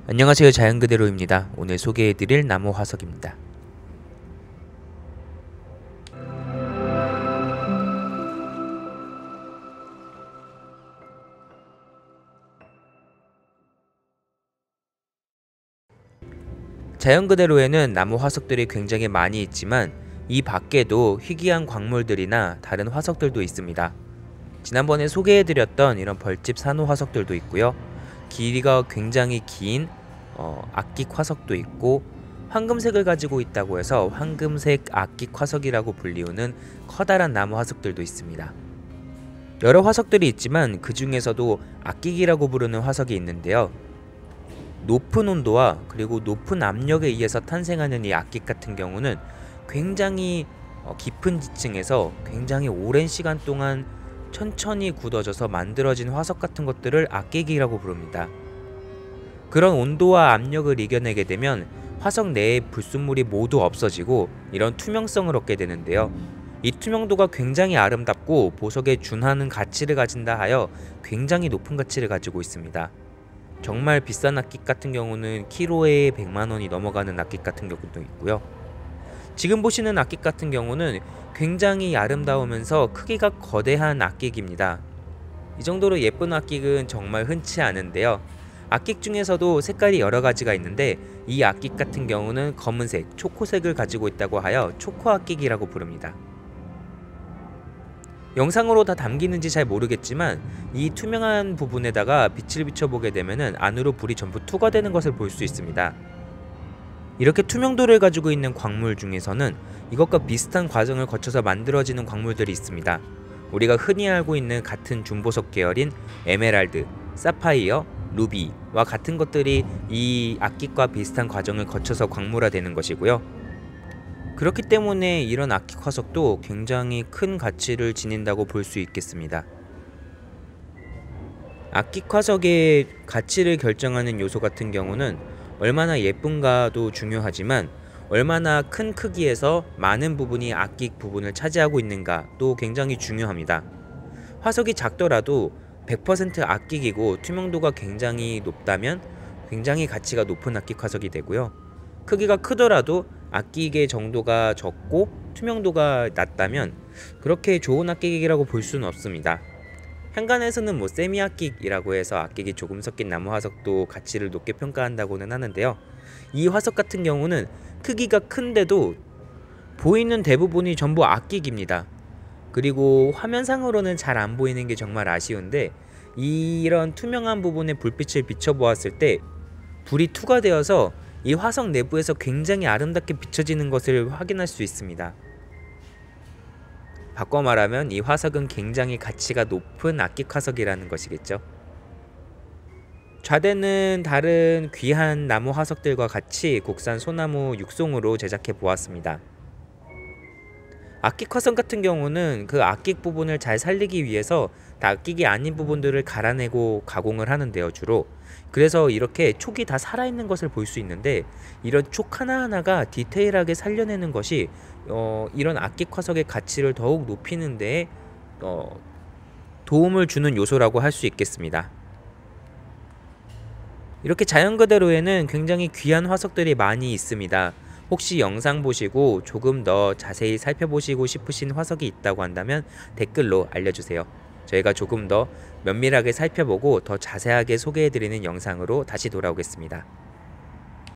안녕하세요, 자연그대로입니다. 오늘 소개해드릴 나무 화석입니다. 자연그대로에는 나무 화석들이 굉장히 많이 있지만 이 밖에도 희귀한 광물들이나 다른 화석들도 있습니다. 지난번에 소개해드렸던 이런 벌집 산호 화석들도 있고요. 길이가 굉장히 긴 악깃 화석도 있고, 황금색을 가지고 있다고 해서 황금색 악깃 화석이라고 불리우는 커다란 나무 화석들도 있습니다. 여러 화석들이 있지만 그 중에서도 악깃이라고 부르는 화석이 있는데요. 높은 온도와 그리고 높은 압력에 의해서 탄생하는 이 악깃 같은 경우는 굉장히 깊은 지층에서 굉장히 오랜 시간 동안 천천히 굳어져서 만들어진 화석 같은 것들을 악깃이라고 부릅니다. 그런 온도와 압력을 이겨내게 되면 화석 내의 불순물이 모두 없어지고 이런 투명성을 얻게 되는데요. 이 투명도가 굉장히 아름답고 보석에 준하는 가치를 가진다 하여 굉장히 높은 가치를 가지고 있습니다. 정말 비싼 악깃 같은 경우는 키로에 100만원이 넘어가는 악깃 같은 경우도 있고요. 지금 보시는 악깃 같은 경우는 굉장히 아름다우면서 크기가 거대한 악깃입니다. 이 정도로 예쁜 악깃은 정말 흔치 않은데요. 악깃 중에서도 색깔이 여러 가지가 있는데 이 악깃 같은 경우는 검은색, 초코색을 가지고 있다고 하여 초코 악깃이라고 부릅니다. 영상으로 다 담기는지 잘 모르겠지만 이 투명한 부분에다가 빛을 비춰보게 되면 안으로 불이 전부 투과되는 것을 볼 수 있습니다. 이렇게 투명도를 가지고 있는 광물 중에서는 이것과 비슷한 과정을 거쳐서 만들어지는 광물들이 있습니다. 우리가 흔히 알고 있는 같은 준보석 계열인 에메랄드, 사파이어, 루비와 같은 것들이 이 악깃과 비슷한 과정을 거쳐서 광물화되는 것이고요. 그렇기 때문에 이런 악깃 화석도 굉장히 큰 가치를 지닌다고 볼 수 있겠습니다. 악깃 화석의 가치를 결정하는 요소 같은 경우는 얼마나 예쁜가도 중요하지만 얼마나 큰 크기에서 많은 부분이 악깃 부분을 차지하고 있는가도 굉장히 중요합니다. 화석이 작더라도 100% 악깃이고 투명도가 굉장히 높다면 굉장히 가치가 높은 악깃 화석이 되고요. 크기가 크더라도 악깃의 정도가 적고 투명도가 낮다면 그렇게 좋은 악깃이라고 볼 수는 없습니다. 현관에서는 세미 악깃이라고 해서 악깃이 조금 섞인 나무 화석도 가치를 높게 평가한다고는 하는데요. 이 화석 같은 경우는 크기가 큰데도 보이는 대부분이 전부 악깃입니다. 그리고 화면상으로는 잘 안 보이는 게 정말 아쉬운데 이런 투명한 부분에 불빛을 비춰보았을 때 불이 투과되어서 이 화석 내부에서 굉장히 아름답게 비춰지는 것을 확인할 수 있습니다. 바꿔 말하면 이 화석은 굉장히 가치가 높은 악깃 화석이라는 것이겠죠. 좌대는 다른 귀한 나무 화석들과 같이 국산 소나무 육송으로 제작해 보았습니다. 악깃 화석 같은 경우는 그 악깃 부분을 잘 살리기 위해서 악깃이 아닌 부분들을 갈아내고 가공을 하는데요, 주로. 그래서 이렇게 촉이 다 살아있는 것을 볼 수 있는데 이런 촉 하나하나가 디테일하게 살려내는 것이 이런 악깃 화석의 가치를 더욱 높이는 데 도움을 주는 요소라고 할 수 있겠습니다. 이렇게 자연 그대로에는 굉장히 귀한 화석들이 많이 있습니다. 혹시 영상 보시고 조금 더 자세히 살펴보시고 싶으신 화석이 있다고 한다면 댓글로 알려주세요. 저희가 조금 더 면밀하게 살펴보고 더 자세하게 소개해드리는 영상으로 다시 돌아오겠습니다.